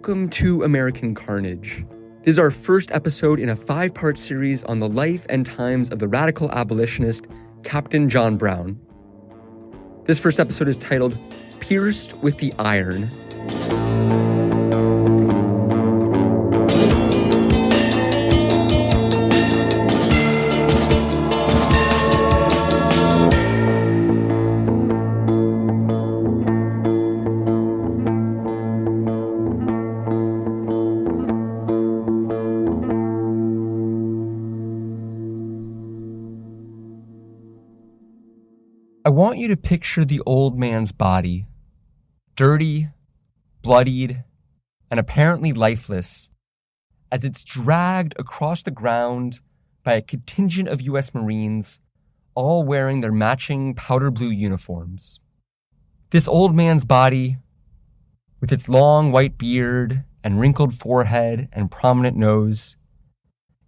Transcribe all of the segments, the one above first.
Welcome to American Carnage. This is our first episode in a 5-part series on the life and times of the radical abolitionist Captain John Brown. This first episode is titled Pierced with the Iron. I want you to picture the old man's body, dirty, bloodied, and apparently lifeless, as it's dragged across the ground by a contingent of U.S. Marines, all wearing their matching powder blue uniforms. This old man's body, with its long white beard and wrinkled forehead and prominent nose,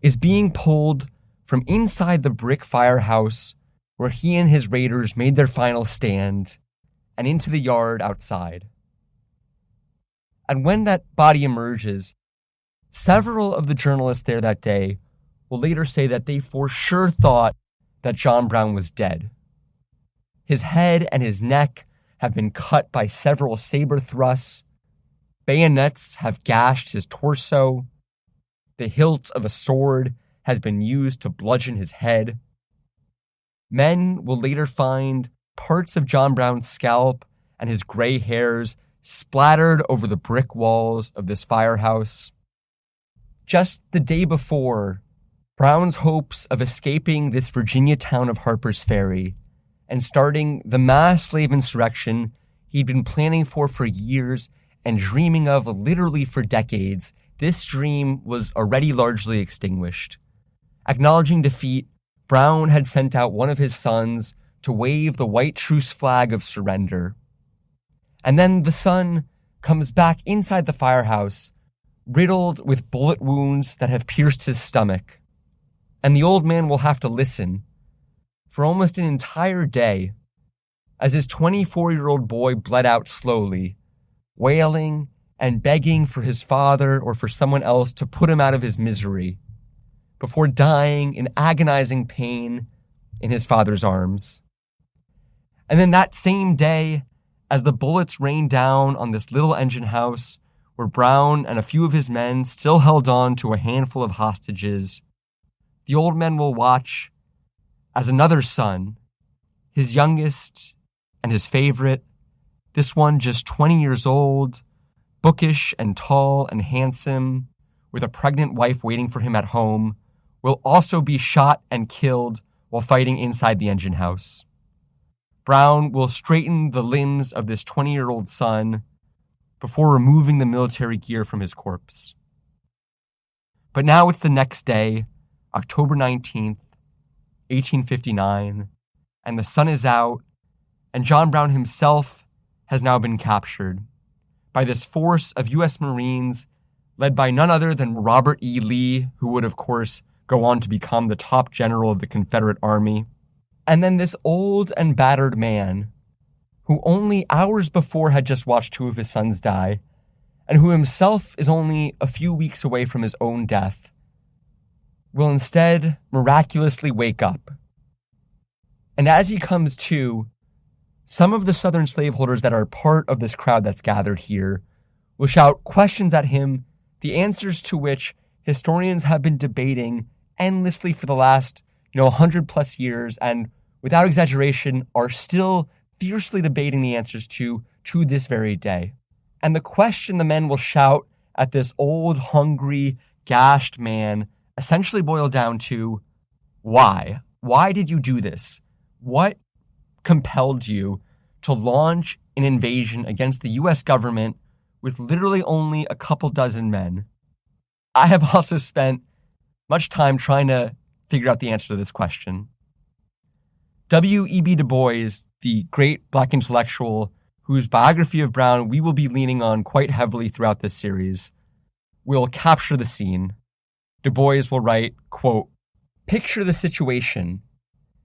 is being pulled from inside the brick firehouse where he and his raiders made their final stand, and into the yard outside. And when that body emerges, several of the journalists there that day will later say that they for sure thought that John Brown was dead. His head and his neck have been cut by several saber thrusts, bayonets have gashed his torso, the hilt of a sword has been used to bludgeon his head. Men will later find parts of John Brown's scalp and his gray hairs splattered over the brick walls of this firehouse. Just the day before, Brown's hopes of escaping this Virginia town of Harper's Ferry and starting the mass slave insurrection he'd been planning for years and dreaming of literally for decades, this dream was already largely extinguished. Acknowledging defeat, Brown had sent out one of his sons to wave the white truce flag of surrender. And then the son comes back inside the firehouse, riddled with bullet wounds that have pierced his stomach. And the old man will have to listen for almost an entire day as his 24-year-old boy bled out slowly, wailing and begging for his father or for someone else to put him out of his misery, before dying in agonizing pain in his father's arms. And then that same day, as the bullets rained down on this little engine house where Brown and a few of his men still held on to a handful of hostages, the old men will watch as another son, his youngest and his favorite, this one just 20 years old, bookish and tall and handsome, with a pregnant wife waiting for him at home, will also be shot and killed while fighting inside the engine house. Brown will straighten the limbs of this 20-year-old son before removing the military gear from his corpse. But now it's the next day, October 19th, 1859, and the sun is out, and John Brown himself has now been captured by this force of U.S. Marines led by none other than Robert E. Lee, who would, of course, go on to become the top general of the Confederate Army. And then this old and battered man, who only hours before had just watched 2 of his sons die, and who himself is only a few weeks away from his own death, will instead miraculously wake up. And as he comes to, some of the Southern slaveholders that are part of this crowd that's gathered here will shout questions at him, the answers to which historians have been debating endlessly for the last, 100 plus years, and without exaggeration, are still fiercely debating the answers to this very day. And the question the men will shout at this old, hungry, gashed man essentially boil down to, why? Why did you do this? What compelled you to launch an invasion against the U.S. government with literally only a couple dozen men? I have also spent much time trying to figure out the answer to this question. W.E.B. Du Bois, the great Black intellectual whose biography of Brown we will be leaning on quite heavily throughout this series, will capture the scene. Du Bois will write, quote, "Picture the situation.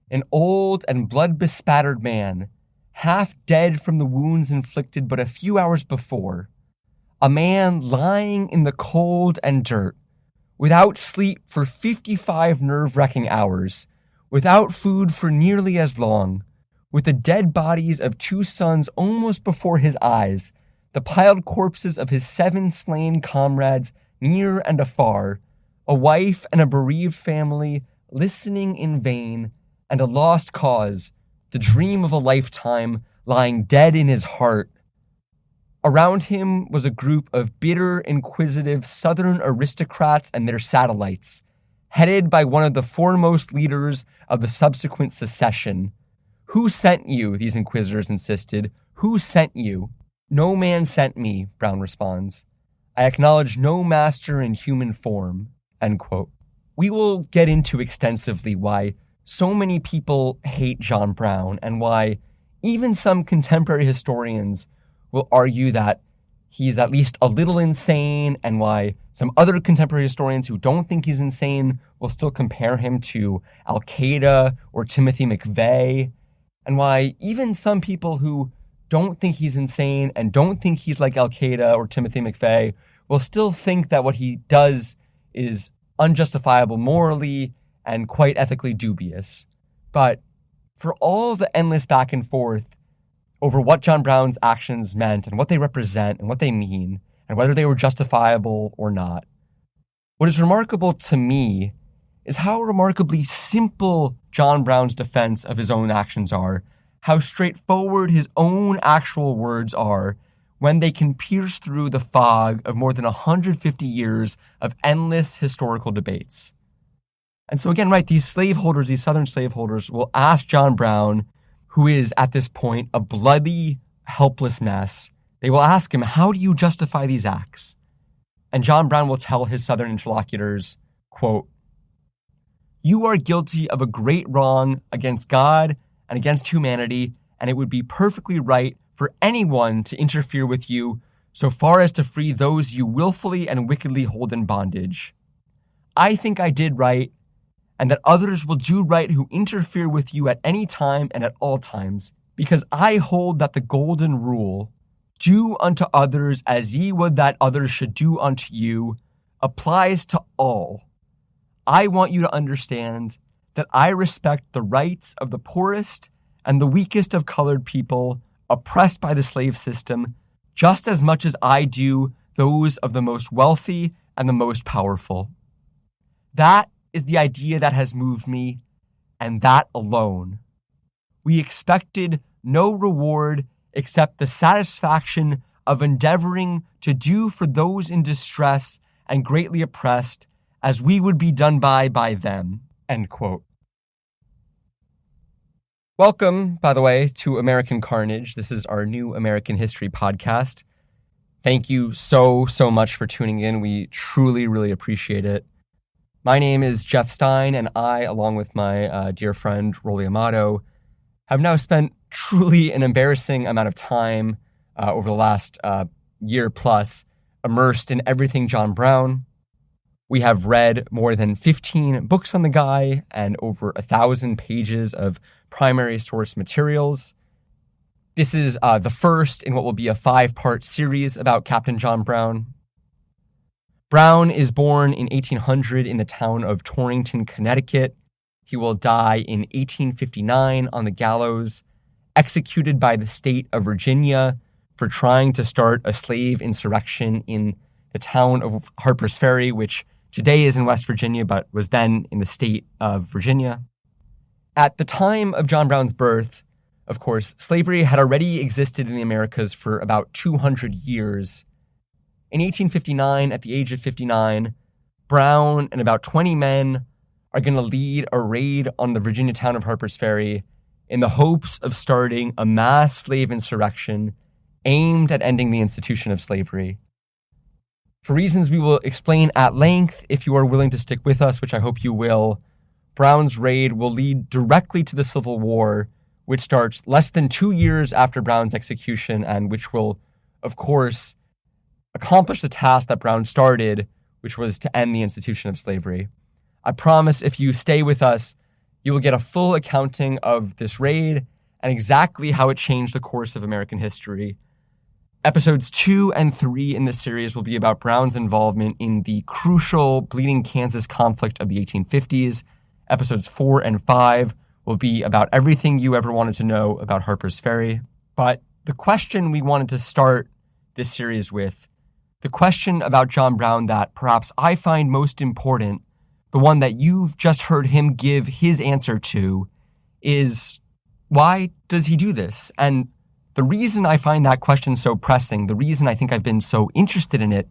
An old and blood-bespattered man, half dead from the wounds inflicted but a few hours before, a man lying in the cold and dirt, without sleep for 55 nerve-wracking hours, without food for nearly as long, with the dead bodies of 2 sons almost before his eyes, the piled corpses of his 7 slain comrades near and afar, a wife and a bereaved family listening in vain, and a lost cause, the dream of a lifetime lying dead in his heart. Around him was a group of bitter, inquisitive Southern aristocrats and their satellites, headed by one of the foremost leaders of the subsequent secession. "Who sent you?" these inquisitors insisted. "Who sent you?" "No man sent me," Brown responds. "I acknowledge no master in human form." End quote. We will get into extensively why so many people hate John Brown and why even some contemporary historians will argue that he's at least a little insane, and why some other contemporary historians who don't think he's insane will still compare him to Al-Qaeda or Timothy McVeigh, and why even some people who don't think he's insane and don't think he's like Al-Qaeda or Timothy McVeigh will still think that what he does is unjustifiable morally and quite ethically dubious. But for all the endless back and forth over what John Brown's actions meant and what they represent and what they mean and whether they were justifiable or not, what is remarkable to me is how remarkably simple John Brown's defense of his own actions are, how straightforward his own actual words are when they can pierce through the fog of more than 150 years of endless historical debates. And so again, right, these slaveholders, these Southern slaveholders will ask John Brown, who is at this point a bloody, helpless mess, they will ask him, "How do you justify these acts?" And John Brown will tell his Southern interlocutors, quote, "You are guilty of a great wrong against God and against humanity, and it would be perfectly right for anyone to interfere with you so far as to free those you willfully and wickedly hold in bondage. I think I did right, and that others will do right who interfere with you at any time and at all times, because I hold that the golden rule, 'Do unto others as ye would that others should do unto you,' applies to all. I want you to understand that I respect the rights of the poorest and the weakest of colored people oppressed by the slave system just as much as I do those of the most wealthy and the most powerful. That is the idea that has moved me, and that alone. We expected no reward except the satisfaction of endeavoring to do for those in distress and greatly oppressed as we would be done by them." End quote. Welcome, by the way, to American Carnage. This is our new American history podcast. Thank you so much for tuning in. We truly, really appreciate it. My name is Jeff Stein, and I, along with my dear friend Rolly Amato, have now spent truly an embarrassing amount of time over the last year plus immersed in everything John Brown. We have read more than 15 books on the guy and over 1,000 pages of primary source materials. This is the first in what will be a 5-part series about Captain John Brown. Brown is born in 1800 in the town of Torrington, Connecticut. He will die in 1859 on the gallows, executed by the state of Virginia for trying to start a slave insurrection in the town of Harper's Ferry, which today is in West Virginia, but was then in the state of Virginia. At the time of John Brown's birth, of course, slavery had already existed in the Americas for about 200 years. In 1859, at the age of 59, Brown and about 20 men are going to lead a raid on the Virginia town of Harper's Ferry in the hopes of starting a mass slave insurrection aimed at ending the institution of slavery. For reasons we will explain at length if you are willing to stick with us, which I hope you will, Brown's raid will lead directly to the Civil War, which starts less than 2 years after Brown's execution and which will, of course, accomplish the task that Brown started, which was to end the institution of slavery. I promise if you stay with us, you will get a full accounting of this raid and exactly how it changed the course of American history. Episodes 2 and 3 in this series will be about Brown's involvement in the crucial Bleeding Kansas conflict of the 1850s. Episodes 4 and 5 will be about everything you ever wanted to know about Harper's Ferry. But the question we wanted to start this series with, the question about John Brown that perhaps I find most important, the one that you've just heard him give his answer to, is why does he do this? And the reason I find that question so pressing, the reason I think I've been so interested in it,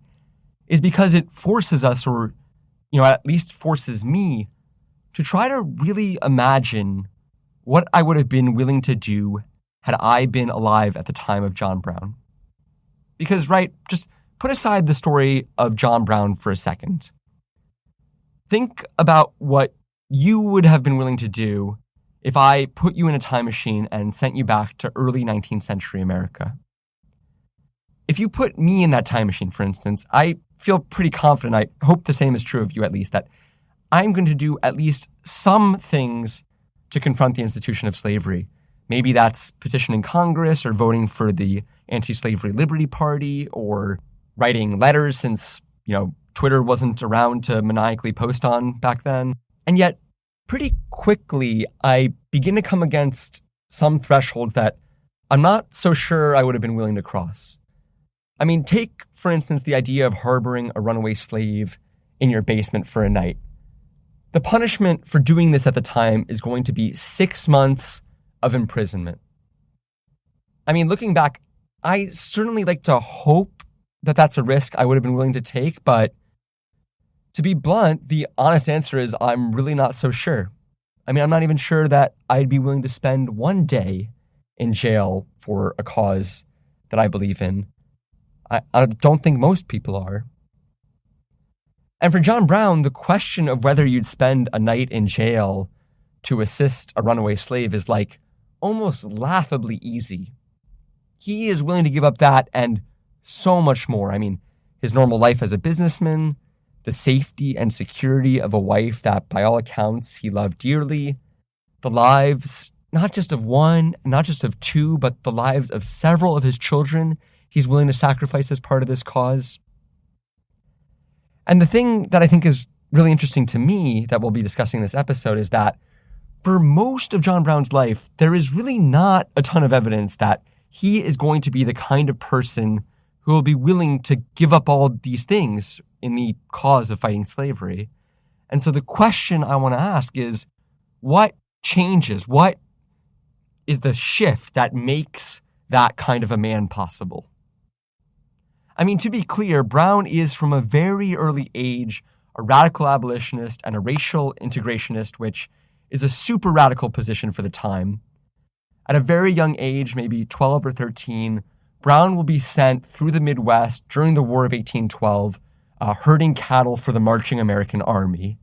is because it forces us, or, at least forces me, to try to really imagine what I would have been willing to do had I been alive at the time of John Brown. Because, right, just put aside the story of John Brown for a second. Think about what you would have been willing to do if I put you in a time machine and sent you back to early 19th century America. If you put me in that time machine, for instance, I feel pretty confident, I hope the same is true of you at least, that I'm going to do at least some things to confront the institution of slavery. Maybe that's petitioning Congress or voting for the Anti-Slavery Liberty Party or writing letters since, Twitter wasn't around to maniacally post on back then. And yet, pretty quickly, I begin to come against some thresholds that I'm not so sure I would have been willing to cross. I mean, take, for instance, the idea of harboring a runaway slave in your basement for a night. The punishment for doing this at the time is going to be 6 months of imprisonment. I mean, looking back, I certainly like to hope that that's a risk I would have been willing to take, but to be blunt, the honest answer is I'm really not so sure. I mean, I'm not even sure that I'd be willing to spend one day in jail for a cause that I believe in. I don't think most people are. And for John Brown, the question of whether you'd spend a night in jail to assist a runaway slave is like almost laughably easy. He is willing to give up that and so much more. I mean, his normal life as a businessman, the safety and security of a wife that by all accounts he loved dearly, the lives not just of one, not just of two, but the lives of several of his children he's willing to sacrifice as part of this cause. And the thing that I think is really interesting to me that we'll be discussing in this episode is that for most of John Brown's life, there is really not a ton of evidence that he is going to be the kind of person who will be willing to give up all these things in the cause of fighting slavery. And so the question I want to ask is, what changes? What is the shift that makes that kind of a man possible? I mean, to be clear, Brown is from a very early age a radical abolitionist and a racial integrationist, which is a super radical position for the time. At a very young age, maybe 12 or 13, Brown will be sent through the Midwest during the War of 1812, herding cattle for the marching American army.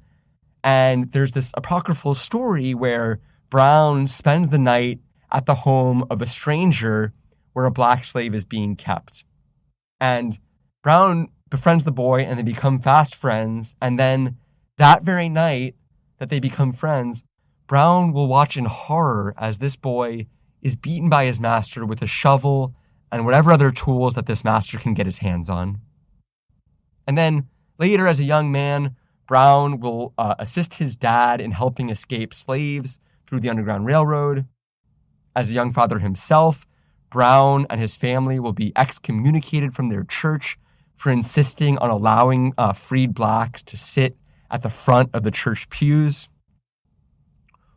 And there's this apocryphal story where Brown spends the night at the home of a stranger where a black slave is being kept. And Brown befriends the boy and they become fast friends. And then that very night that they become friends, Brown will watch in horror as this boy is beaten by his master with a shovel and whatever other tools that this master can get his hands on. And then later, as a young man, Brown will assist his dad in helping escape slaves through the Underground Railroad. As a young father himself, Brown and his family will be excommunicated from their church for insisting on allowing freed blacks to sit at the front of the church pews.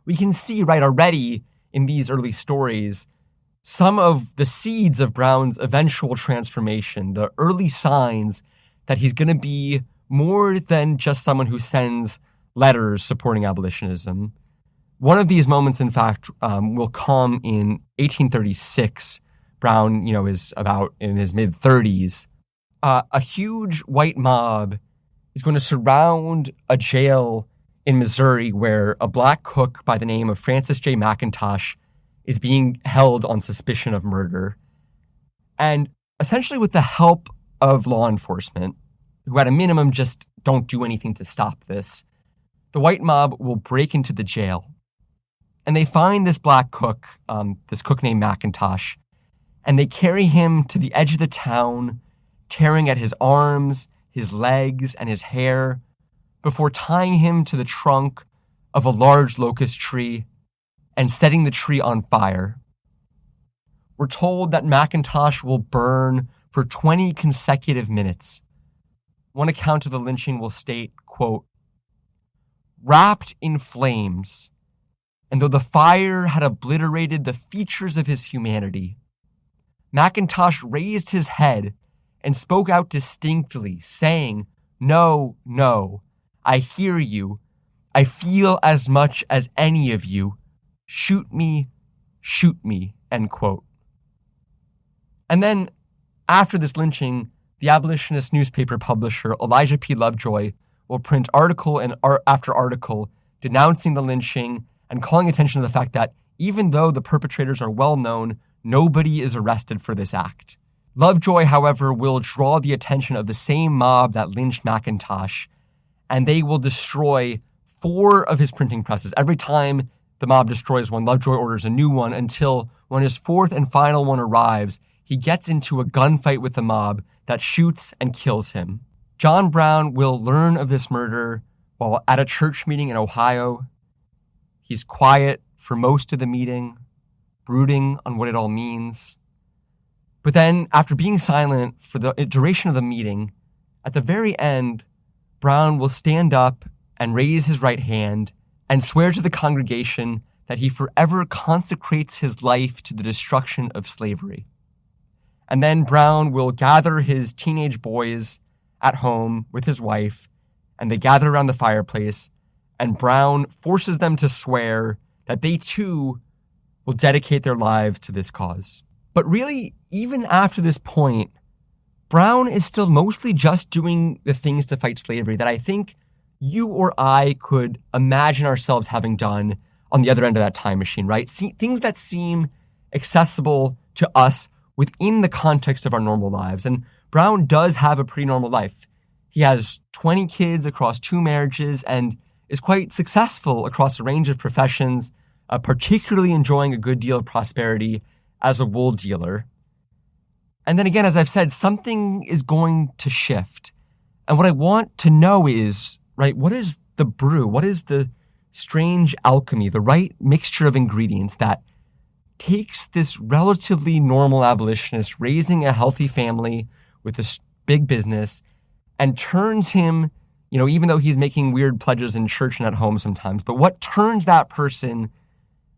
We can see right already in these early stories some of the seeds of Brown's eventual transformation, the early signs that he's going to be more than just someone who sends letters supporting abolitionism. One of these moments, in fact, will come in 1836. Brown, is about in his mid-30s. A huge white mob is going to surround a jail in Missouri where a black cook by the name of Francis J. McIntosh is being held on suspicion of murder. And essentially with the help of law enforcement, who at a minimum just don't do anything to stop this, the white mob will break into the jail. And they find this black cook, this cook named McIntosh, and they carry him to the edge of the town, tearing at his arms, his legs, and his hair, before tying him to the trunk of a large locust tree and setting the tree on fire. We're told that McIntosh will burn for 20 consecutive minutes. One account of the lynching will state, quote, "Wrapped in flames, and though the fire had obliterated the features of his humanity, McIntosh raised his head and spoke out distinctly, saying, 'No, no, I hear you. I feel as much as any of you. Shoot me, end quote. And then, after this lynching, the abolitionist newspaper publisher Elijah P. Lovejoy will print article and after article denouncing the lynching and calling attention to the fact that even though the perpetrators are well known, nobody is arrested for this act. Lovejoy, however, will draw the attention of the same mob that lynched McIntosh, and they will destroy 4 of his printing presses. Every time the mob destroys one, Lovejoy orders a new one until when his 4th and final one arrives, he gets into a gunfight with the mob that shoots and kills him. John Brown will learn of this murder while at a church meeting in Ohio. He's quiet for most of the meeting, brooding on what it all means. But then, after being silent for the duration of the meeting, at the very end, Brown will stand up and raise his right hand and swear to the congregation that he forever consecrates his life to the destruction of slavery. And then Brown will gather his teenage boys at home with his wife, and they gather around the fireplace, and Brown forces them to swear that they too will dedicate their lives to this cause. But really, even after this point, Brown is still mostly just doing the things to fight slavery that I think you or I could imagine ourselves having done on the other end of that time machine, right? Things that seem accessible to us within the context of our normal lives. And Brown does have a pretty normal life. He has 20 kids across 2 marriages and is quite successful across a range of professions, particularly enjoying a good deal of prosperity as a wool dealer. And then again, as I've said, something is going to shift. And what I want to know is, right, what is the brew? What is the strange alchemy, the right mixture of ingredients that takes this relatively normal abolitionist raising a healthy family with a big business and turns him, even though he's making weird pledges in church and at home sometimes, but what turns that person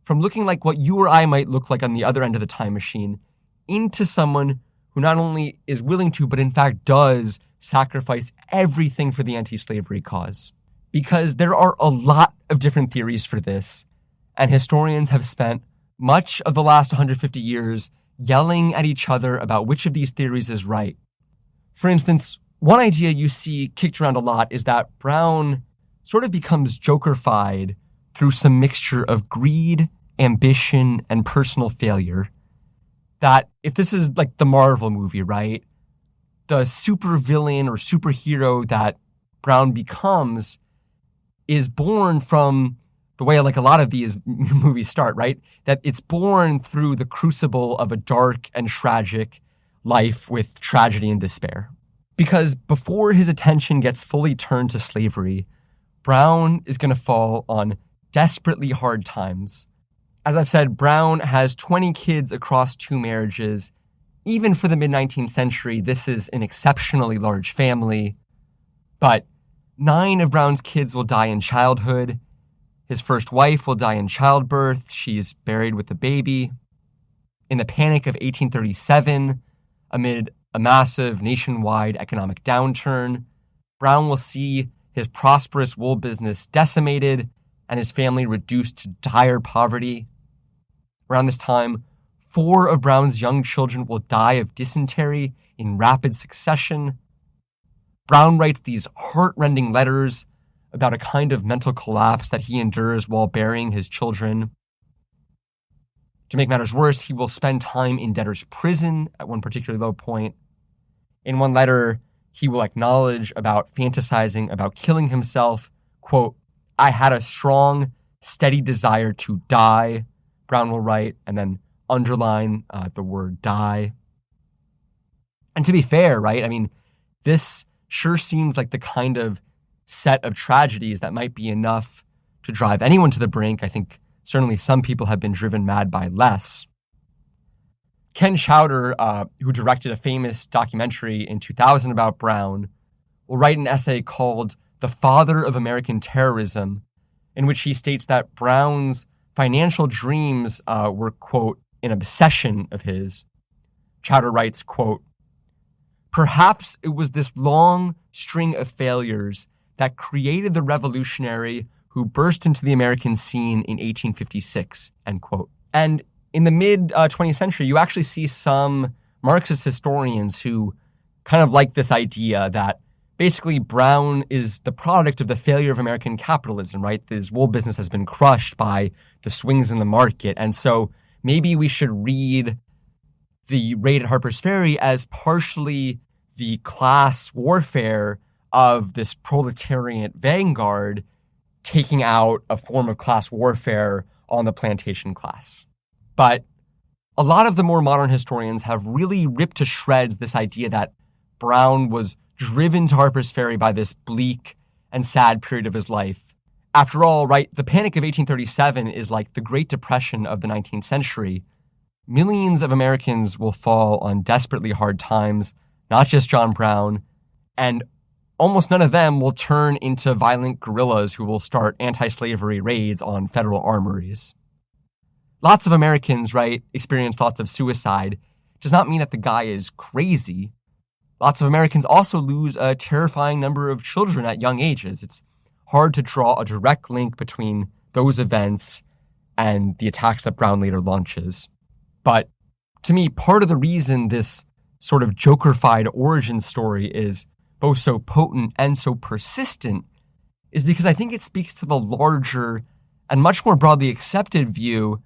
from looking like what you or I might look like on the other end of the time machine into someone who not only is willing to, but in fact does sacrifice everything for the anti-slavery cause? Because there are a lot of different theories for this, and historians have spent much of the last 150 years yelling at each other about which of these theories is right. For instance, one idea you see kicked around a lot is that Brown sort of becomes Joker-fied through some mixture of greed, ambition, and personal failure. That if this is like the Marvel movie, right? The supervillain or superhero that Brown becomes is born from the way like a lot of these movies start, right? That it's born through the crucible of a dark and tragic life with tragedy and despair. Because before his attention gets fully turned to slavery, Brown is going to fall on desperately hard times. As I've said, Brown has 20 kids across 2 marriages. Even for the mid-19th century, this is an exceptionally large family. But 9 of Brown's kids will die in childhood. His first wife will die in childbirth. She's buried with the baby. In the Panic of 1837, amid a massive nationwide economic downturn, Brown will see his prosperous wool business decimated and his family reduced to dire poverty. Around this time, 4 of Brown's young children will die of dysentery in rapid succession. Brown writes these heart-rending letters about a kind of mental collapse that he endures while burying his children. To make matters worse, he will spend time in debtor's prison at one particularly low point. In one letter, he will acknowledge about fantasizing about killing himself. Quote, "I had a strong, steady desire to die," Brown will write, and then underline the word die. And to be fair, right, I mean, this sure seems like the kind of set of tragedies that might be enough to drive anyone to the brink. I think certainly some people have been driven mad by less. Ken Chowder, who directed a famous documentary in 2000 about Brown, will write an essay called The Father of American Terrorism, in which he states that Brown's financial dreams were, quote, an obsession of his. Chowder writes, quote, "Perhaps it was this long string of failures that created the revolutionary who burst into the American scene in 1856, end quote." And in the mid-20th century, you actually see some Marxist historians who kind of like this idea that basically Brown is the product of the failure of American capitalism, right? This wool business has been crushed by the swings in the market. And so maybe we should read the raid at Harper's Ferry as partially the class warfare of this proletariat vanguard taking out a form of class warfare on the plantation class. But a lot of the more modern historians have really ripped to shreds this idea that Brown was driven to Harper's Ferry by this bleak and sad period of his life. After all, right, the Panic of 1837 is like the Great Depression of the 19th century. Millions of Americans will fall on desperately hard times, not just John Brown, and almost none of them will turn into violent guerrillas who will start anti-slavery raids on federal armories. Lots of Americans, right, experience thoughts of suicide. Does not mean that the guy is crazy. Lots of Americans also lose a terrifying number of children at young ages. It's hard to draw a direct link between those events and the attacks that Brown later launches. But to me, part of the reason this sort of Joker-fied origin story is both so potent and so persistent is because I think it speaks to the larger and much more broadly accepted view,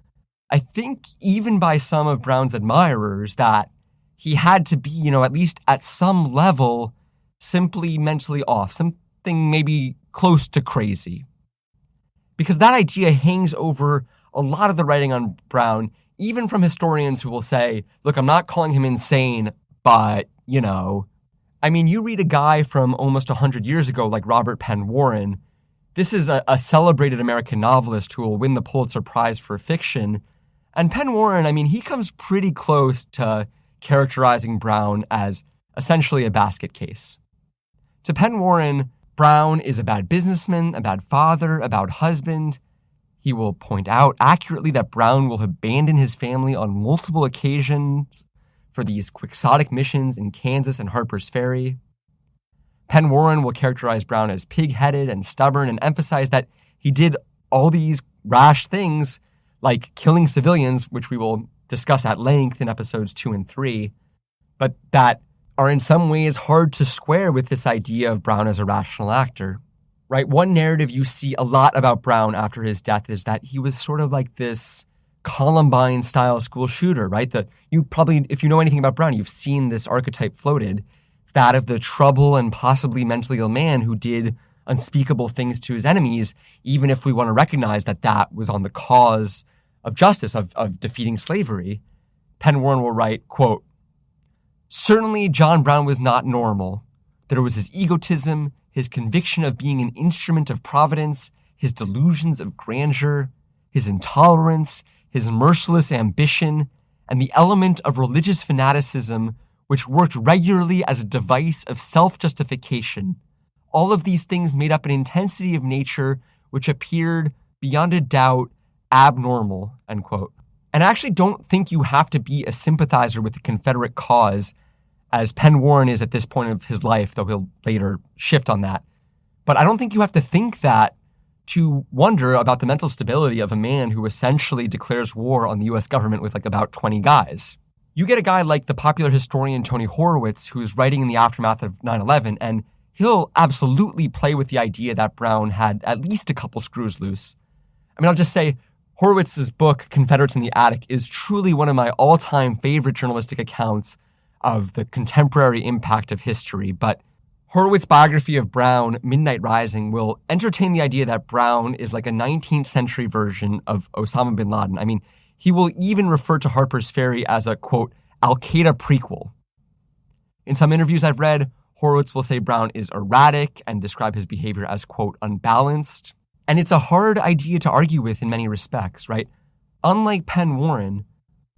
I think even by some of Brown's admirers, that he had to be, at least at some level, simply mentally off, something maybe close to crazy. Because that idea hangs over a lot of the writing on Brown, even from historians who will say, look, I'm not calling him insane, but, you read a guy from almost 100 years ago like Robert Penn Warren. This is a celebrated American novelist who will win the Pulitzer Prize for fiction. And Penn Warren, he comes pretty close to characterizing Brown as essentially a basket case. To Penn Warren, Brown is a bad businessman, a bad father, a bad husband. He will point out accurately that Brown will abandon his family on multiple occasions for these quixotic missions in Kansas and Harper's Ferry. Penn Warren will characterize Brown as pig-headed and stubborn and emphasize that he did all these rash things like killing civilians, which we will discuss at length in episodes 2 and 3, but that are in some ways hard to square with this idea of Brown as a rational actor, right? One narrative you see a lot about Brown after his death is that he was sort of like this Columbine-style school shooter, right? You probably, if you know anything about Brown, you've seen this archetype floated. It's that of the trouble and possibly mentally ill man who did unspeakable things to his enemies, even if we want to recognize that that was on the cause of justice, of defeating slavery. Penn Warren will write, quote, "Certainly John Brown was not normal. There was his egotism, his conviction of being an instrument of providence, his delusions of grandeur, his intolerance, his merciless ambition, and the element of religious fanaticism which worked regularly as a device of self-justification. All of these things made up an intensity of nature which appeared, beyond a doubt, abnormal," end quote. And I actually don't think you have to be a sympathizer with the Confederate cause, as Penn Warren is at this point of his life, though he'll later shift on that. But I don't think you have to think that to wonder about the mental stability of a man who essentially declares war on the U.S. government with about 20 guys. You get a guy like the popular historian Tony Horowitz, who's writing in the aftermath of 9/11, and he'll absolutely play with the idea that Brown had at least a couple screws loose. I'll just say, Horowitz's book, Confederates in the Attic, is truly one of my all-time favorite journalistic accounts of the contemporary impact of history. But Horowitz's biography of Brown, Midnight Rising, will entertain the idea that Brown is like a 19th century version of Osama bin Laden. He will even refer to Harper's Ferry as a, quote, Al-Qaeda prequel. In some interviews I've read, Horowitz will say Brown is erratic and describe his behavior as, quote, unbalanced. And it's a hard idea to argue with in many respects, right? Unlike Penn Warren,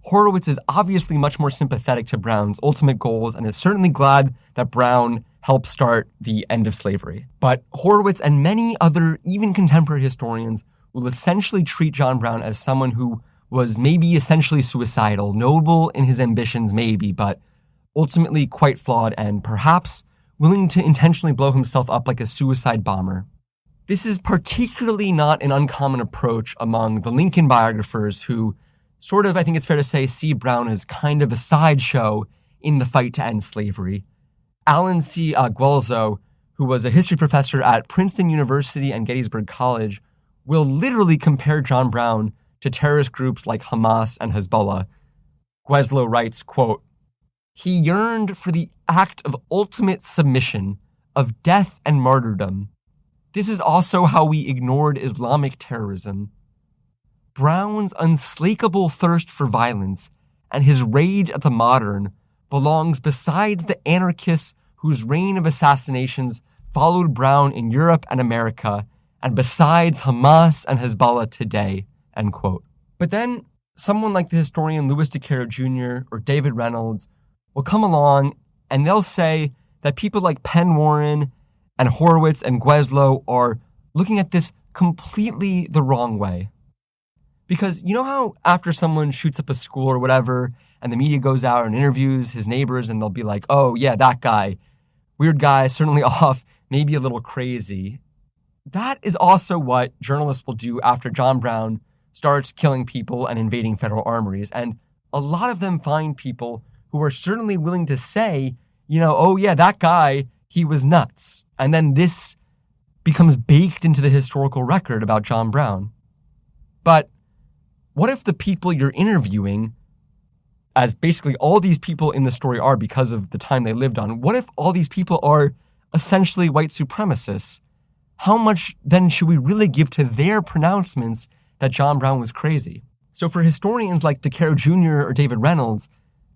Horowitz is obviously much more sympathetic to Brown's ultimate goals and is certainly glad that Brown helped start the end of slavery. But Horowitz and many other, even contemporary historians, will essentially treat John Brown as someone who was maybe essentially suicidal, noble in his ambitions maybe, but ultimately quite flawed and perhaps willing to intentionally blow himself up like a suicide bomber. This is particularly not an uncommon approach among the Lincoln biographers who sort of, I think it's fair to say, see Brown as kind of a sideshow in the fight to end slavery. Alan C. Guelzo, who was a history professor at Princeton University and Gettysburg College, will literally compare John Brown to terrorist groups like Hamas and Hezbollah. Guelzo writes, quote, "He yearned for the act of ultimate submission, of death and martyrdom. This is also how we ignored Islamic terrorism. Brown's unslakable thirst for violence and his rage at the modern belongs besides the anarchists whose reign of assassinations followed Brown in Europe and America, and besides Hamas and Hezbollah today," end quote. But then someone like the historian Louis DeCaro Jr. or David Reynolds will come along and they'll say that people like Penn Warren and Horowitz and Guelzo are looking at this completely the wrong way. Because you know how after someone shoots up a school or whatever, and the media goes out and interviews his neighbors, and they'll be like, oh yeah, that guy, weird guy, certainly off, maybe a little crazy. That is also what journalists will do after John Brown starts killing people and invading federal armories. And a lot of them find people who are certainly willing to say, oh yeah, that guy, he was nuts. And then this becomes baked into the historical record about John Brown. But what if the people you're interviewing, as basically all these people in the story are because of the time they lived on, what if all these people are essentially white supremacists? How much then should we really give to their pronouncements that John Brown was crazy? So for historians like DeCaro Jr. or David Reynolds,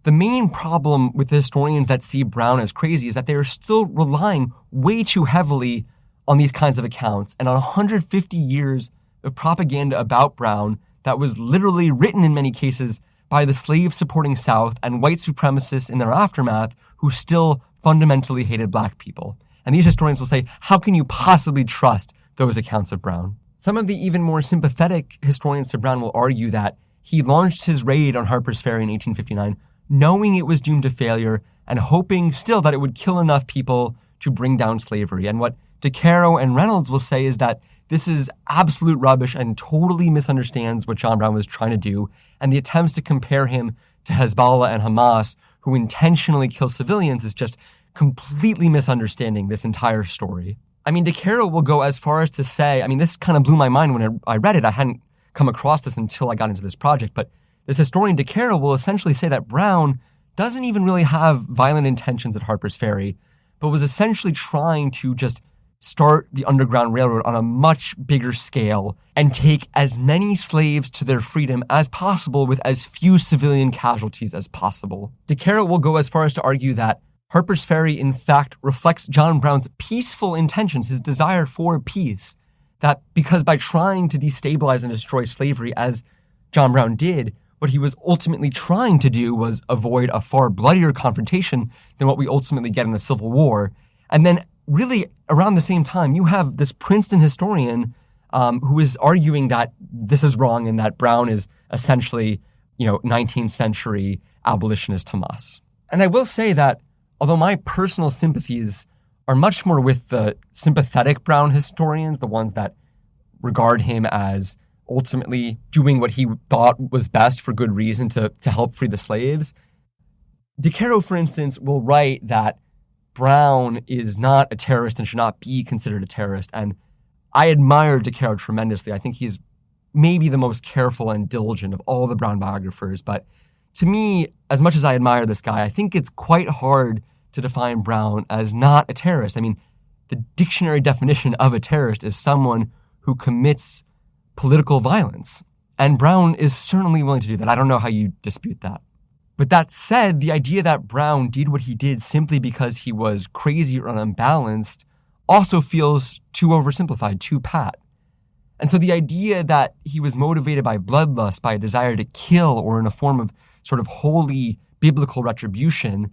the main problem with the historians that see Brown as crazy is that they are still relying way too heavily on these kinds of accounts and on 150 years of propaganda about Brown that was literally written in many cases by the slave-supporting South and white supremacists in their aftermath who still fundamentally hated black people. And these historians will say, how can you possibly trust those accounts of Brown? Some of the even more sympathetic historians to Brown will argue that he launched his raid on Harper's Ferry in 1859 knowing it was doomed to failure and hoping still that it would kill enough people to bring down slavery. And what DeCaro and Reynolds will say is that this is absolute rubbish and totally misunderstands what John Brown was trying to do, and the attempts to compare him to Hezbollah and Hamas, who intentionally kill civilians, is just completely misunderstanding this entire story. I mean, DeCaro will go as far as to say, this kind of blew my mind when I read it. I hadn't come across this until I got into this project, but this historian DeCaro will essentially say that Brown doesn't even really have violent intentions at Harper's Ferry, but was essentially trying to just start the Underground Railroad on a much bigger scale and take as many slaves to their freedom as possible with as few civilian casualties as possible. DeCaro will go as far as to argue that Harper's Ferry, in fact, reflects John Brown's peaceful intentions, his desire for peace, that because by trying to destabilize and destroy slavery, as John Brown did, what he was ultimately trying to do was avoid a far bloodier confrontation than what we ultimately get in the Civil War. And then really around the same time, you have this Princeton historian who is arguing that this is wrong and that Brown is essentially, 19th century abolitionist Hamas. And I will say that although my personal sympathies are much more with the sympathetic Brown historians, the ones that regard him as ultimately doing what he thought was best for good reason to help free the slaves, DeCaro, for instance, will write that Brown is not a terrorist and should not be considered a terrorist. And I admire DeCaro tremendously. I think he's maybe the most careful and diligent of all the Brown biographers. But to me, as much as I admire this guy, I think it's quite hard to define Brown as not a terrorist. The dictionary definition of a terrorist is someone who commits political violence. And Brown is certainly willing to do that. I don't know how you dispute that. But that said, the idea that Brown did what he did simply because he was crazy or unbalanced also feels too oversimplified, too pat. And so the idea that he was motivated by bloodlust, by a desire to kill, or in a form of sort of holy biblical retribution,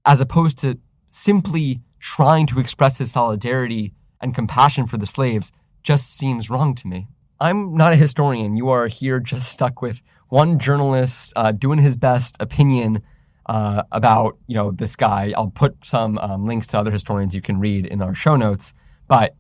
as opposed to simply trying to express his solidarity and compassion for the slaves, just seems wrong to me. I'm not a historian. You are here just stuck with one journalist doing his best opinion about, this guy. I'll put some links to other historians you can read in our show notes. But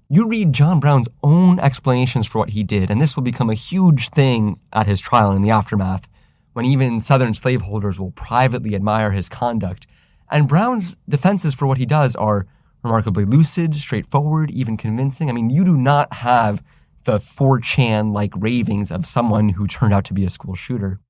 you read John Brown's own explanations for what he did, and this will become a huge thing at his trial and in the aftermath, when even Southern slaveholders will privately admire his conduct. And Brown's defenses for what he does are remarkably lucid, straightforward, even convincing. I mean, you do not have the 4chan-like ravings of someone who turned out to be a school shooter.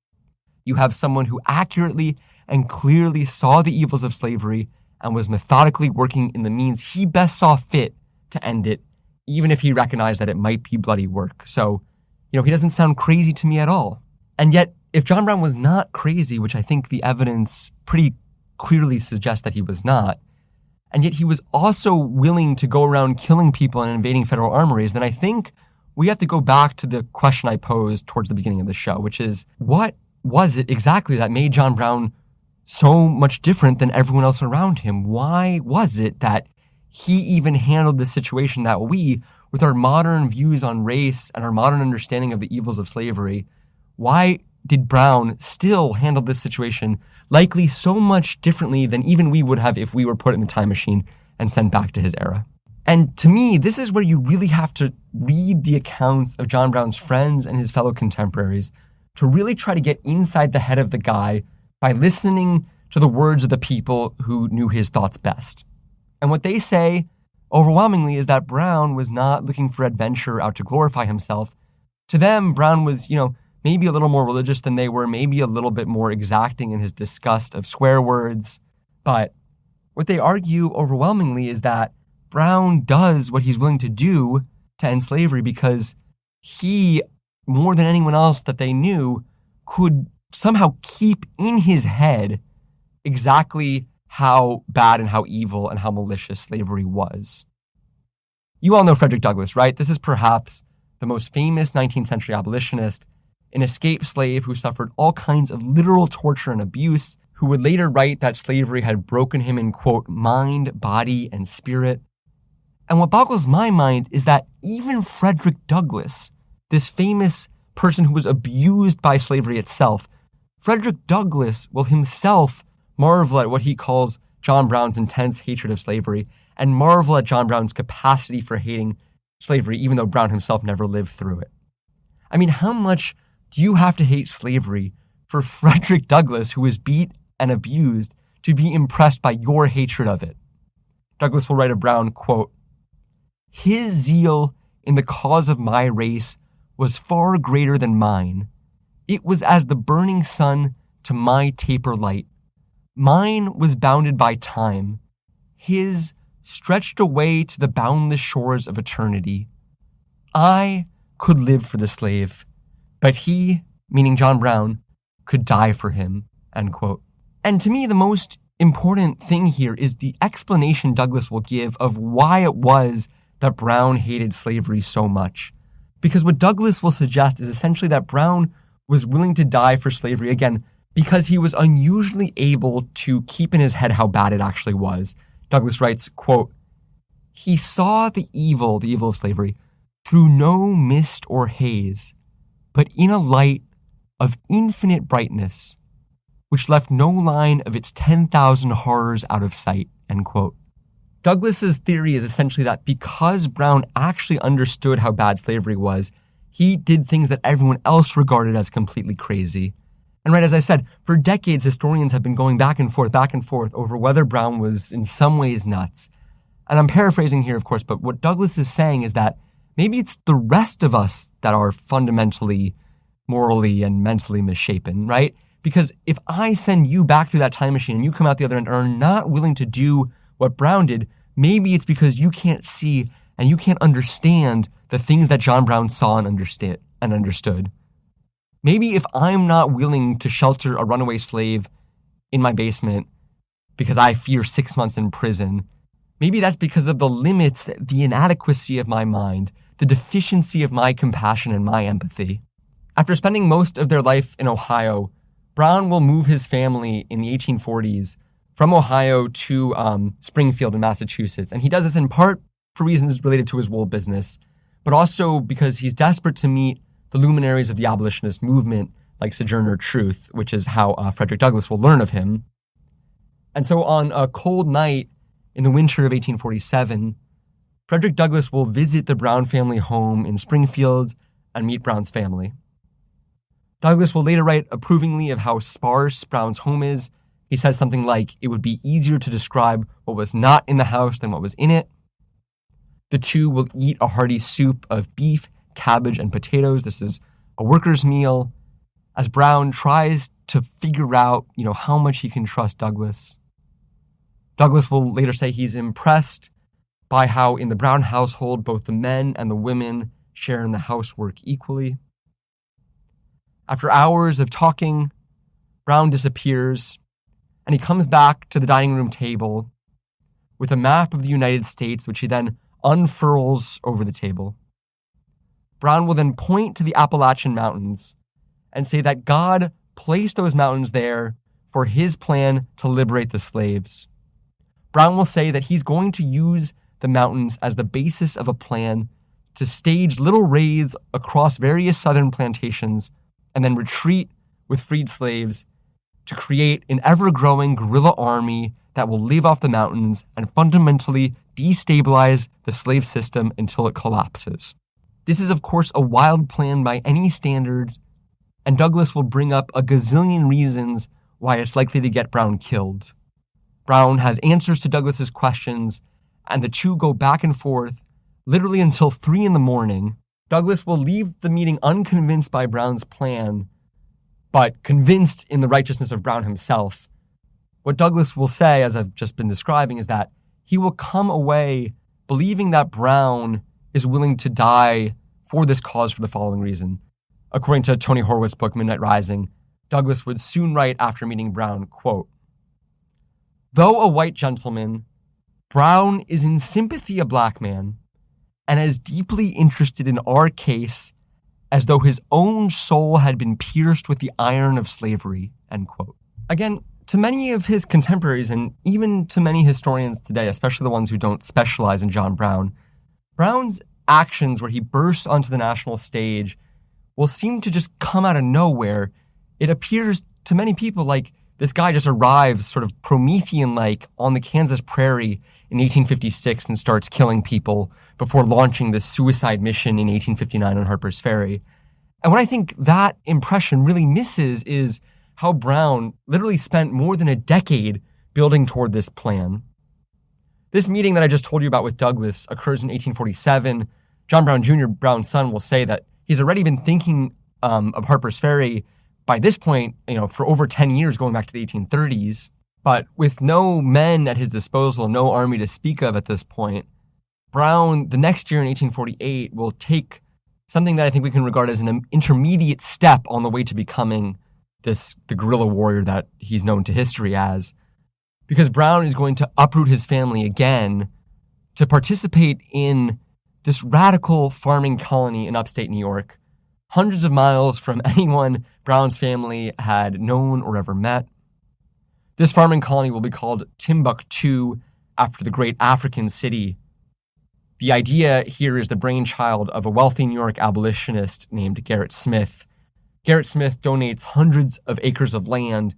You have someone who accurately and clearly saw the evils of slavery and was methodically working in the means he best saw fit to end it, even if he recognized that it might be bloody work. So, he doesn't sound crazy to me at all. And yet, if John Brown was not crazy, which I think the evidence pretty clearly suggests that he was not, and yet he was also willing to go around killing people and invading federal armories, then I think we have to go back to the question I posed towards the beginning of the show, which is, what was it exactly that made John Brown so much different than everyone else around him? Why was it that he even handled this situation that we, with our modern views on race and our modern understanding of the evils of slavery, why did Brown still handle this situation likely so much differently than even we would have if we were put in the time machine and sent back to his era? And to me, this is where you really have to read the accounts of John Brown's friends and his fellow contemporaries to really try to get inside the head of the guy by listening to the words of the people who knew his thoughts best. And what they say overwhelmingly is that Brown was not looking for adventure out to glorify himself. To them, Brown was, maybe a little more religious than they were, maybe a little bit more exacting in his disgust of swear words. But what they argue overwhelmingly is that Brown does what he's willing to do to end slavery because he, more than anyone else that they knew, could somehow keep in his head exactly how bad and how evil and how malicious slavery was. You all know Frederick Douglass, right? This is perhaps the most famous 19th century abolitionist, an escaped slave who suffered all kinds of literal torture and abuse, who would later write that slavery had broken him in, quote, mind, body, and spirit. And what boggles my mind is that even Frederick Douglass, this famous person who was abused by slavery itself, Frederick Douglass will himself marvel at what he calls John Brown's intense hatred of slavery and marvel at John Brown's capacity for hating slavery, even though Brown himself never lived through it. I mean, how much do you have to hate slavery for Frederick Douglass, who was beat and abused, to be impressed by your hatred of it? Douglass will write of Brown, quote, "His zeal in the cause of my race was far greater than mine. It was as the burning sun to my taper light. Mine was bounded by time. His stretched away to the boundless shores of eternity. I could live for the slave, but he, meaning John Brown, could die for him," end quote. And to me, the most important thing here is the explanation Douglass will give of why it was that Brown hated slavery so much. Because what Douglass will suggest is essentially that Brown was willing to die for slavery, again, because he was unusually able to keep in his head how bad it actually was. Douglass writes, quote, "He saw the evil of slavery, through no mist or haze, but in a light of infinite brightness, which left no line of its 10,000 horrors out of sight," end quote. Douglass's theory is essentially that because Brown actually understood how bad slavery was, he did things that everyone else regarded as completely crazy. And right, as I said, for decades, historians have been going back and forth over whether Brown was in some ways nuts. And I'm paraphrasing here, of course, but what Douglass is saying is that maybe it's the rest of us that are fundamentally, morally, and mentally misshapen, right? Because if I send you back through that time machine and you come out the other end and are not willing to do what Brown did, maybe it's because you can't see and you can't understand the things that John Brown saw and understood. Maybe if I'm not willing to shelter a runaway slave in my basement because I fear 6 months in prison, maybe that's because of the limits, the inadequacy of my mind, the deficiency of my compassion and my empathy. After spending most of their life in Ohio, Brown will move his family in the 1840s from Ohio to Springfield in Massachusetts. And he does this in part for reasons related to his wool business, but also because he's desperate to meet the luminaries of the abolitionist movement, like Sojourner Truth, which is how Frederick Douglass will learn of him. And so on a cold night in the winter of 1847, Frederick Douglass will visit the Brown family home in Springfield and meet Brown's family. Douglass will later write approvingly of how sparse Brown's home is. He says something like, "It would be easier to describe what was not in the house than what was in it." The two will eat a hearty soup of beef, cabbage, and potatoes. This is a worker's meal, as Brown tries to figure out, how much he can trust Douglass. Douglass will later say he's impressed by how in the Brown household, both the men and the women share in the housework equally. After hours of talking, Brown disappears, and he comes back to the dining room table with a map of the United States, which he then unfurls over the table. Brown will then point to the Appalachian Mountains and say that God placed those mountains there for his plan to liberate the slaves. Brown will say that he's going to use the mountains as the basis of a plan to stage little raids across various southern plantations and then retreat with freed slaves to create an ever-growing guerrilla army that will live off the mountains and fundamentally destabilize the slave system until it collapses. This is, of course, a wild plan by any standard, and Douglass will bring up a gazillion reasons why it's likely to get Brown killed. Brown has answers to Douglass's questions, and the two go back and forth literally until 3 a.m. Douglass will leave the meeting unconvinced by Brown's plan, but convinced in the righteousness of Brown himself. What Douglass will say, as I've just been describing, is that he will come away believing that Brown is willing to die for this cause for the following reason. According to Tony Horwitz's book, Midnight Rising, Douglass would soon write after meeting Brown, quote, "Though a white gentleman, Brown is in sympathy a black man, and as deeply interested in our case as though his own soul had been pierced with the iron of slavery," end quote. Again, to many of his contemporaries, and even to many historians today, especially the ones who don't specialize in John Brown, Brown's actions where he bursts onto the national stage will seem to just come out of nowhere. It appears to many people like this guy just arrives sort of Promethean-like on the Kansas prairie in 1856 and starts killing people before launching this suicide mission in 1859 on Harper's Ferry. And what I think that impression really misses is how Brown literally spent more than a decade building toward this plan. This meeting that I just told you about with Douglass occurs in 1847. John Brown Jr., Brown's son, will say that he's already been thinking of Harper's Ferry by this point, for over 10 years, going back to the 1830s. But with no men at his disposal, no army to speak of at this point, Brown, the next year in 1848, will take something that I think we can regard as an intermediate step on the way to becoming the guerrilla warrior that he's known to history as, because Brown is going to uproot his family again to participate in this radical farming colony in upstate New York, hundreds of miles from anyone Brown's family had known or ever met. This farming colony will be called Timbuktu, after the great African city. The idea here is the brainchild of a wealthy New York abolitionist named Gerrit Smith. Gerrit Smith donates hundreds of acres of land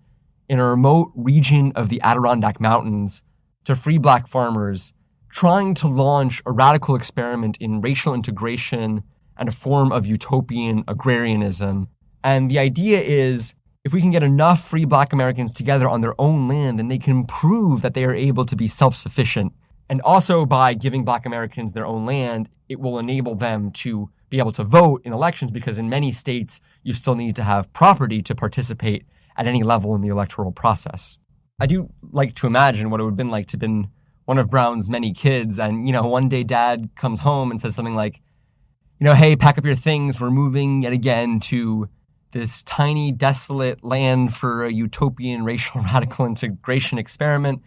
in a remote region of the Adirondack Mountains to free black farmers, trying to launch a radical experiment in racial integration and a form of utopian agrarianism. And the idea is, if we can get enough free black Americans together on their own land, then they can prove that they are able to be self-sufficient. And also by giving black Americans their own land, it will enable them to be able to vote in elections, because in many states, you still need to have property to participate at any level in the electoral process. I do like to imagine what it would have been like to have been one of Brown's many kids, and, one day dad comes home and says something like, hey, pack up your things, we're moving yet again to this tiny, desolate land for a utopian racial radical integration experiment.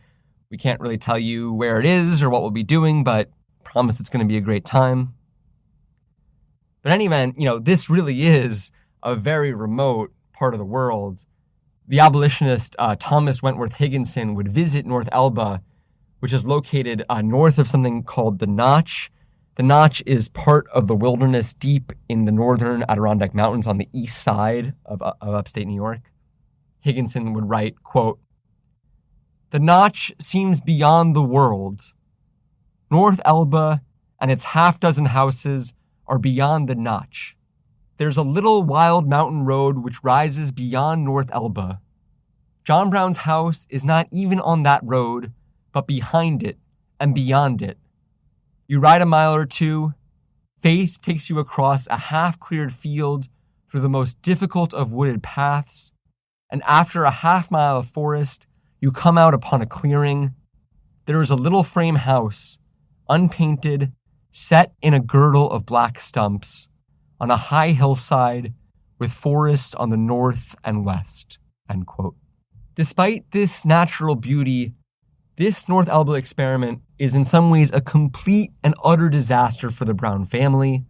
We can't really tell you where it is or what we'll be doing, but promise it's going to be a great time. But in any event, this really is a very remote part of the world. The abolitionist Thomas Wentworth Higginson would visit North Elba, which is located north of something called the Notch. The Notch is part of the wilderness deep in the northern Adirondack Mountains on the east side of upstate New York. Higginson would write, quote, "The Notch seems beyond the world. North Elba and its half-dozen houses are beyond the Notch. There's a little wild mountain road which rises beyond North Elba. John Brown's house is not even on that road, but behind it and beyond it. You ride a mile or two, faith takes you across a half-cleared field through the most difficult of wooded paths, and after a half-mile of forest, you come out upon a clearing. There is a little frame house, unpainted, set in a girdle of black stumps, on a high hillside with forest on the north and west," end quote. Despite this natural beauty, this North Elba experiment is in some ways a complete and utter disaster for the Brown family.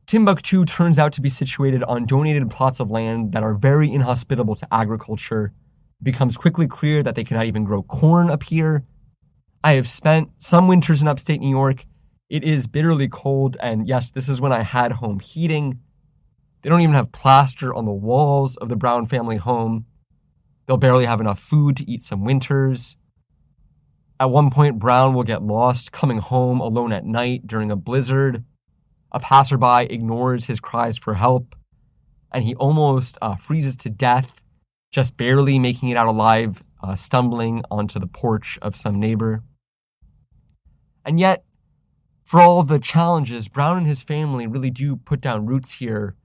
Timbuktu turns out to be situated on donated plots of land that are very inhospitable to agriculture. It becomes quickly clear that they cannot even grow corn up here. I have spent some winters in upstate New York. It is bitterly cold, and yes, this is when I had home heating. They don't even have plaster on the walls of the Brown family home. They'll barely have enough food to eat some winters. At one point, Brown will get lost coming home alone at night during a blizzard. A passerby ignores his cries for help, and he almost freezes to death, just barely making it out alive, stumbling onto the porch of some neighbor. And yet, for all the challenges, Brown and his family really do put down roots here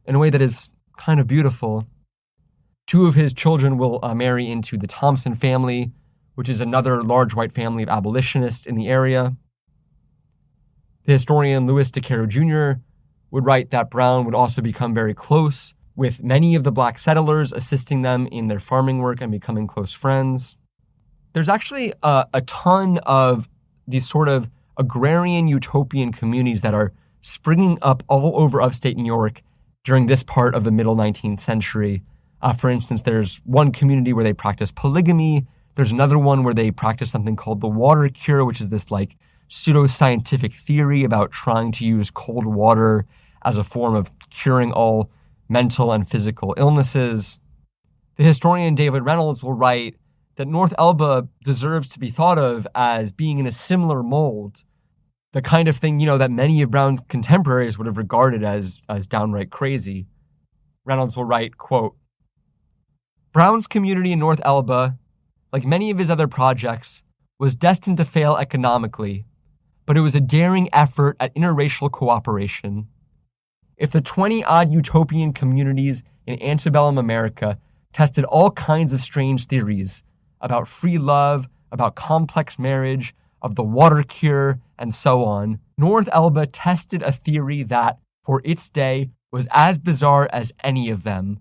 in a way that is kind of beautiful. Two of his children will marry into the Thompson family, which is another large white family of abolitionists in the area. The historian Louis DeCaro Jr. would write that Brown would also become very close with many of the black settlers, assisting them in their farming work and becoming close friends. There's actually a ton of these sort of agrarian utopian communities that are springing up all over upstate New York during this part of the middle 19th century. For instance, there's one community where they practice polygamy. There's another one where they practice something called the water cure, which is this pseudoscientific theory about trying to use cold water as a form of curing all mental and physical illnesses. The historian David Reynolds will write that North Elba deserves to be thought of as being in a similar mold, the kind of thing, that many of Brown's contemporaries would have regarded as downright crazy. Reynolds will write, quote, "Brown's community in North Elba, like many of his other projects, was destined to fail economically, but it was a daring effort at interracial cooperation. If the 20-odd utopian communities in antebellum America tested all kinds of strange theories about free love, about complex marriage, of the water cure, and so on, North Elba tested a theory that, for its day, was as bizarre as any of them.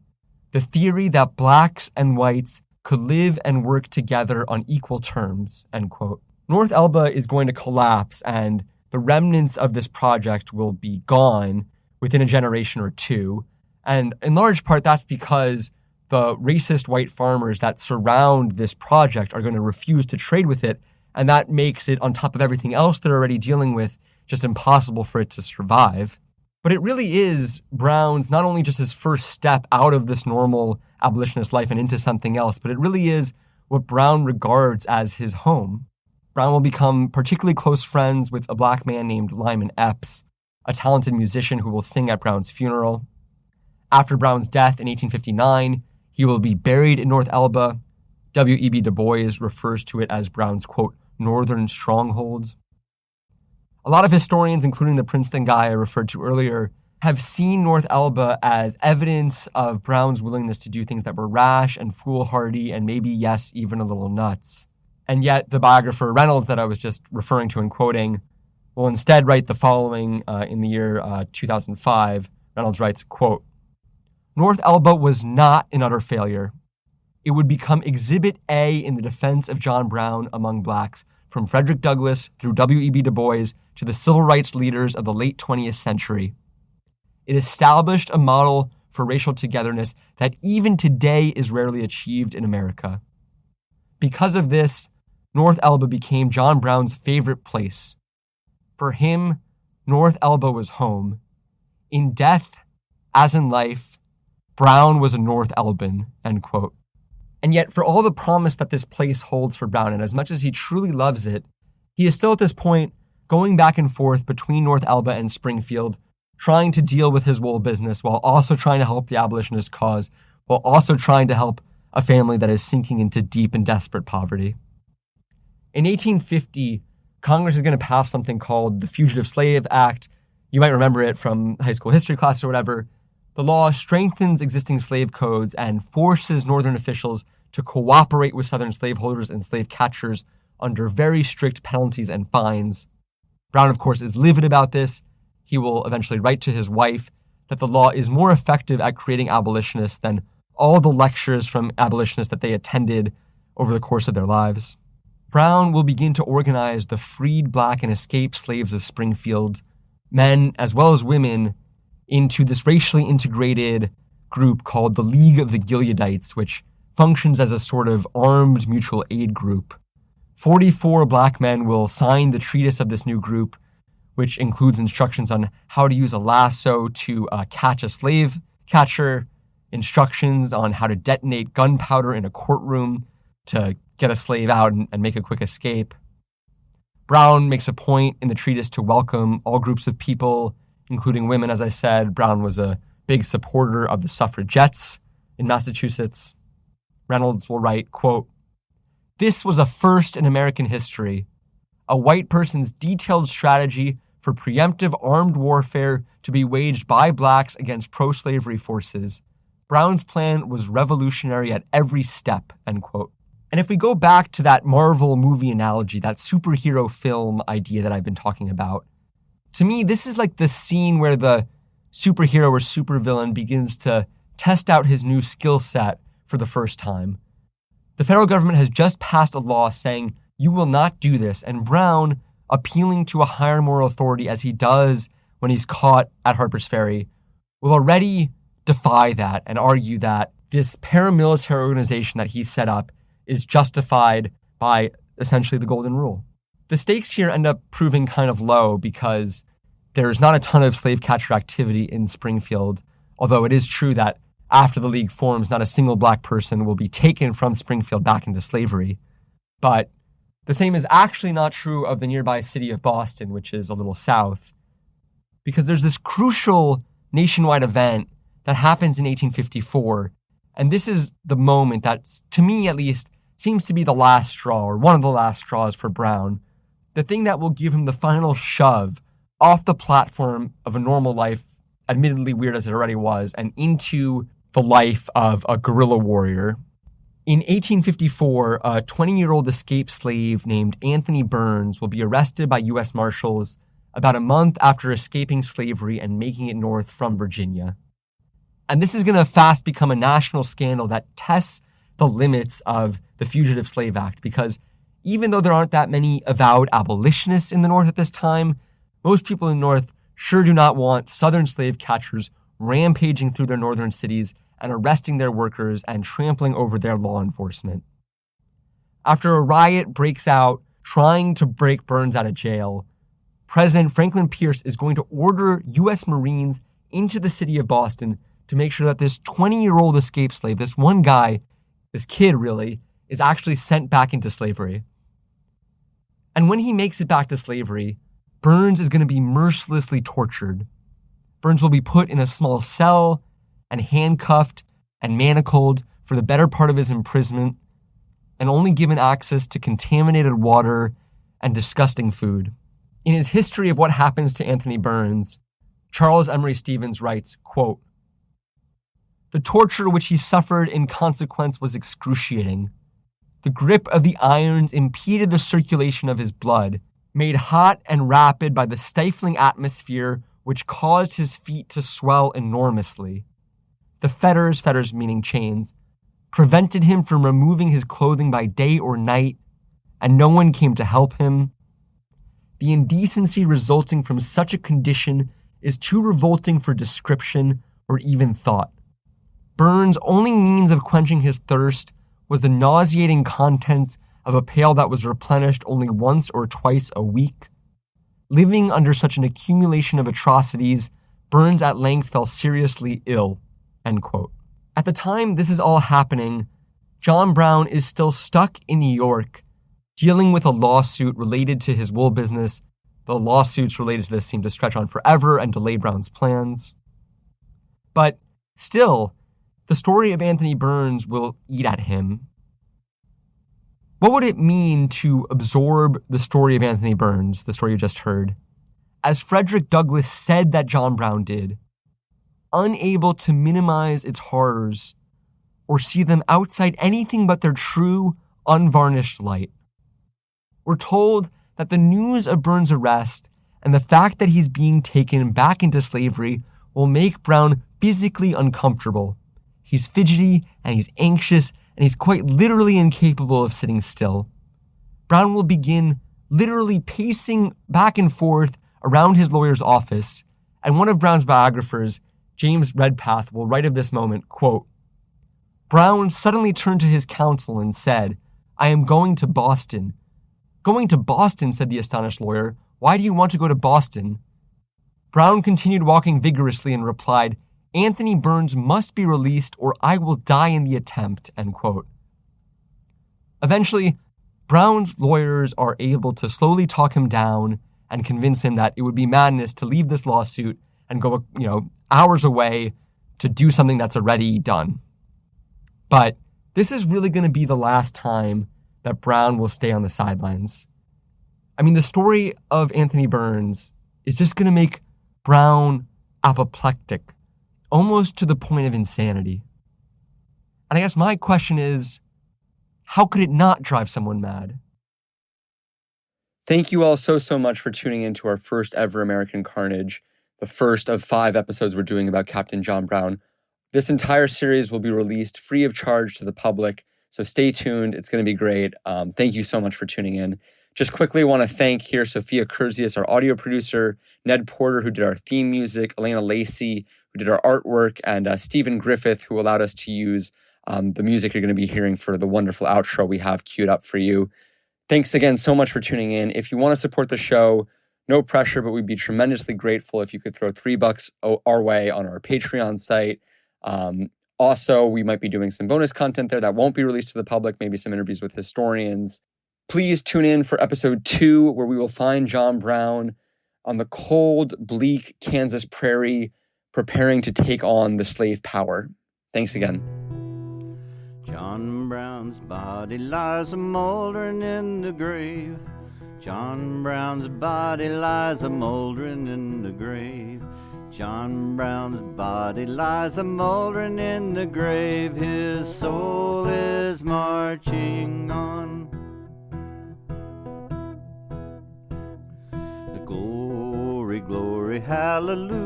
The theory that blacks and whites could live and work together on equal terms," end quote. North Elba is going to collapse, and the remnants of this project will be gone within a generation or two. And in large part, that's because the racist white farmers that surround this project are going to refuse to trade with it. And that makes it, on top of everything else they're already dealing with, just impossible for it to survive. But it really is Brown's, not only just his first step out of this normal abolitionist life and into something else, but it really is what Brown regards as his home. Brown will become particularly close friends with a black man named Lyman Epps, a talented musician who will sing at Brown's funeral. After Brown's death in 1859, he will be buried in North Elba. W.E.B. Du Bois refers to it as Brown's, quote, northern stronghold. A lot of historians, including the Princeton guy I referred to earlier, have seen North Elba as evidence of Brown's willingness to do things that were rash and foolhardy and maybe, yes, even a little nuts. And yet the biographer Reynolds that I was just referring to and quoting will instead write the following in the year 2005. Reynolds writes, quote, North Elba was not an utter failure. It would become Exhibit A in the defense of John Brown among blacks, from Frederick Douglass through W.E.B. Du Bois to the civil rights leaders of the late 20th century. It established a model for racial togetherness that even today is rarely achieved in America. Because of this, North Elba became John Brown's favorite place. For him, North Elba was home. In death, as in life, Brown was a North Elban, end quote. And yet, for all the promise that this place holds for Brown, and as much as he truly loves it, he is still at this point going back and forth between North Elba and Springfield, trying to deal with his wool business while also trying to help the abolitionist cause, while also trying to help a family that is sinking into deep and desperate poverty. In 1850, Congress is going to pass something called the Fugitive Slave Act. You might remember it from high school history class or whatever. The law strengthens existing slave codes and forces Northern officials to cooperate with Southern slaveholders and slave catchers under very strict penalties and fines. Brown, of course, is livid about this. He will eventually write to his wife that the law is more effective at creating abolitionists than all the lectures from abolitionists that they attended over the course of their lives. Brown will begin to organize the freed black and escaped slaves of Springfield, men as well as women, into this racially integrated group called the League of the Gildedites, which functions as a sort of armed mutual aid group. 44 black men will sign the treatise of this new group, which includes instructions on how to use a lasso to catch a slave catcher, instructions on how to detonate gunpowder in a courtroom to get a slave out and make a quick escape. Brown makes a point in the treatise to welcome all groups of people, including women. As I said, Brown was a big supporter of the suffragettes in Massachusetts. Reynolds will write, quote, "This was a first in American history, a white person's detailed strategy for preemptive armed warfare to be waged by blacks against pro-slavery forces. Brown's plan was revolutionary at every step," end quote. And if we go back to that Marvel movie analogy, that superhero film idea that I've been talking about, to me, this is like the scene where the superhero or supervillain begins to test out his new skill set for the first time. The federal government has just passed a law saying you will not do this, and Brown, appealing to a higher moral authority as he does when he's caught at Harper's Ferry, will already defy that and argue that this paramilitary organization that he's set up is justified by essentially the golden rule. The stakes here end up proving kind of low because there's not a ton of slave catcher activity in Springfield, although it is true that after the League forms, not a single black person will be taken from Springfield back into slavery. But the same is actually not true of the nearby city of Boston, which is a little south, because there's this crucial nationwide event that happens in 1854, and this is the moment that, to me at least, seems to be the last straw, or one of the last straws for Brown, the thing that will give him the final shove off the platform of a normal life, admittedly weird as it already was, and into the life of a guerrilla warrior. In 1854, a 20-year-old escaped slave named Anthony Burns will be arrested by U.S. Marshals about a month after escaping slavery and making it north from Virginia. And this is going to fast become a national scandal that tests the limits of the Fugitive Slave Act, because even though there aren't that many avowed abolitionists in the North at this time, most people in the North sure do not want Southern slave catchers rampaging through their northern cities and arresting their workers and trampling over their law enforcement. After a riot breaks out trying to break Burns out of jail, President Franklin Pierce is going to order U.S. Marines into the city of Boston to make sure that this 20-year-old escaped slave, this one guy, this kid really, is actually sent back into slavery. And when he makes it back to slavery, Burns is going to be mercilessly tortured. Burns will be put in a small cell and handcuffed and manacled for the better part of his imprisonment, and only given access to contaminated water and disgusting food. In his history of what happens to Anthony Burns, Charles Emery Stevens writes, quote, "The torture which he suffered in consequence was excruciating. The grip of the irons impeded the circulation of his blood, made hot and rapid by the stifling atmosphere which caused his feet to swell enormously. The fetters meaning chains, prevented him from removing his clothing by day or night, and no one came to help him. The indecency resulting from such a condition is too revolting for description or even thought. Burns' only means of quenching his thirst was the nauseating contents of a pail that was replenished only once or twice a week. Living under such an accumulation of atrocities, Burns at length fell seriously ill." End quote. At the time this is all happening, John Brown is still stuck in New York, dealing with a lawsuit related to his wool business. The lawsuits related to this seem to stretch on forever and delay Brown's plans. But still, the story of Anthony Burns will eat at him. What would it mean to absorb the story of Anthony Burns, the story you just heard, as Frederick Douglass said that John Brown did, unable to minimize its horrors or see them outside anything but their true, unvarnished light? We're told that the news of Burns' arrest and the fact that he's being taken back into slavery will make Brown physically uncomfortable. He's fidgety and he's anxious and he's quite literally incapable of sitting still. Brown will begin literally pacing back and forth around his lawyer's office, and one of Brown's biographers, James Redpath, will write of this moment, quote, "Brown suddenly turned to his counsel and said, 'I am going to Boston.' 'Going to Boston,' said the astonished lawyer. 'Why do you want to go to Boston?' Brown continued walking vigorously and replied, 'Anthony Burns must be released or I will die in the attempt,' end quote. Eventually, Brown's lawyers are able to slowly talk him down and convince him that it would be madness to leave this lawsuit and go, hours away to do something that's already done. But this is really going to be the last time that Brown will stay on the sidelines. I mean, the story of Anthony Burns is just going to make Brown apoplectic, almost to the point of insanity. And I guess my question is, how could it not drive someone mad? Thank you all so much for tuning in to our first ever American Carnage, the first of 5 episodes we're doing about Captain John Brown. This entire series will be released free of charge to the public, so stay tuned. It's going to be great. Thank you so much for tuning in. Just quickly want to thank here Sophia Curzius, our audio producer, Ned Porter, who did our theme music, Elena Lacey, who did our artwork, and Stephen Griffith, who allowed us to use the music you're going to be hearing for the wonderful outro we have queued up for you. Thanks again so much for tuning in. If you want to support the show, no pressure, but we'd be tremendously grateful if you could throw $3 our way on our Patreon site. Also, we might be doing some bonus content there that won't be released to the public, maybe some interviews with historians. Please tune in for episode 2, where we will find John Brown on the cold, bleak Kansas prairie, preparing to take on the slave power. Thanks again. John Brown's body lies a-moldering in the grave. John Brown's body lies a-moldering in the grave. John Brown's body lies a-moldering in the grave. His soul is marching on. The glory, glory, hallelujah.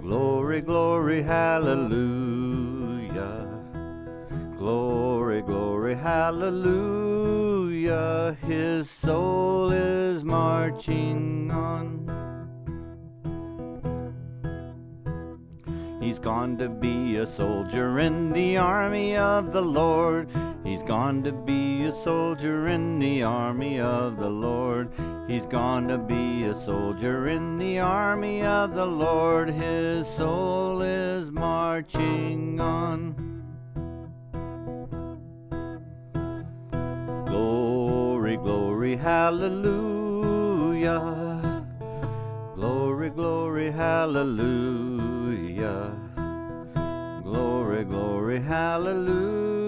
Glory, glory, hallelujah. Glory, glory, hallelujah. His soul is marching on. He's gone to be a soldier in the army of the Lord. He's gone to be a soldier in the army of the Lord. He's gone to be a soldier in the army of the Lord. His soul is marching on. Glory, glory, hallelujah. Glory, glory, hallelujah. Glory, glory, hallelujah.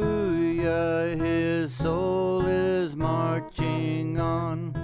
His soul is marching on.